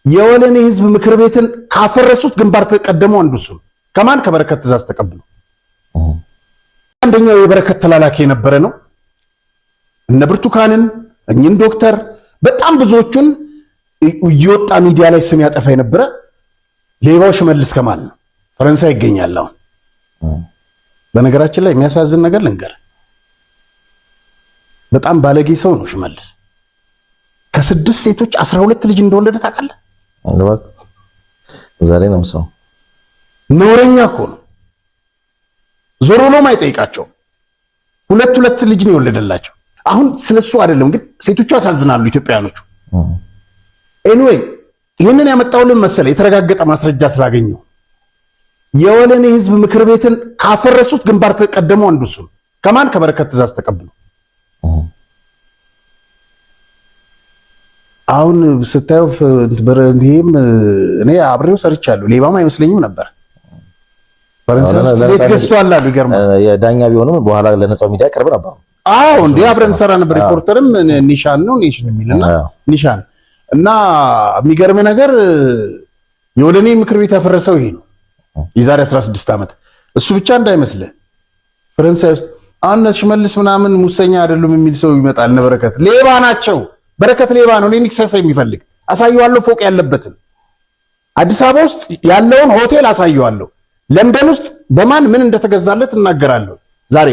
የወለኔ ህዝብ ምክር ቤትን ካፈረሱት ግንባር ተቀደመው አንዱ እሱ ከማን ከበረከት ትእዛዝ ተቀብሎ አንደኛው የበረከት ተላላኪ የነበረ ነው። እነ ብርቱካንን እኚህን ዶክተር በጣም ብዙዎቹን እየወጣ ሚዲያ ላይ ስም ያጠፋ የነበረ ሌባው ሽመልስ ከማል ነው። ፈረንሳይ ይገኛል አሁን። በነገራችን ላይ የሚያሳዝን ነገር ልንገር፣ በጣም ባለጌ ሰው ነው ሽመልስ። ከስድስት ሴቶች 12 ልጅ እንደወለደ ታውቃለህ? አለባክ ዛሬ ነው ሰው ነውረኛ እኮ ነው። ዞሮ ነው ማይጠይቃቸው። ሁለት ልጅ ነው የወለደላቸው። አሁን ስለሱ አይደለም ግን ሴቶቹ ያሳዝናሉ ኢትዮጵያኖቹ። ኤኒዌይ ይሄንን ያመጣውልን መሰለ የተረጋገጠ ማስረጃ ስላገኘው የወለኔ ህዝብ ምክር ቤትን ካፈረሱት ግንባር ተቀደመው አንዱ እሱ ከማን ከበረከት ትእዛዝ ተቀብሎ አሁን ስታየው በረንዲም እኔ አብሬው ሰርቻለሁ። ሌባም አይመስለኝም ነበር። ፈረንሳይ ለተስተዋል አሉ ይገርማል። የዳኛ ቢሆንም በኋላ ለነጻው ሚዲያ ቀርብ ነበር። አዎ እንዴ አብረን ሰራ ነበር። ሪፖርተርም ኒሻን ነው ኔሽን የሚልና ኒሻን እና የሚገርም ነገር የወለኔ ምክር ቤት ያፈረሰው ይሄ ነው የዛሬ 16 ዓመት። እሱ ብቻ እንዳይመስልህ ፈረንሳይ ውስጥ አሁን ሽመልስ ምናምን ሙሰኛ አይደሉም የሚል ሰው ይመጣል። በረከት ሌባ ናቸው። በረከት ሌባ ነው። እኔን ክሰሳ የሚፈልግ አሳየዋለሁ። ፎቅ ያለበትን አዲስ አበባ ውስጥ ያለውን ሆቴል አሳየዋለሁ። ለንደን ውስጥ በማን ምን እንደተገዛለት እናገራለሁ ዛሬ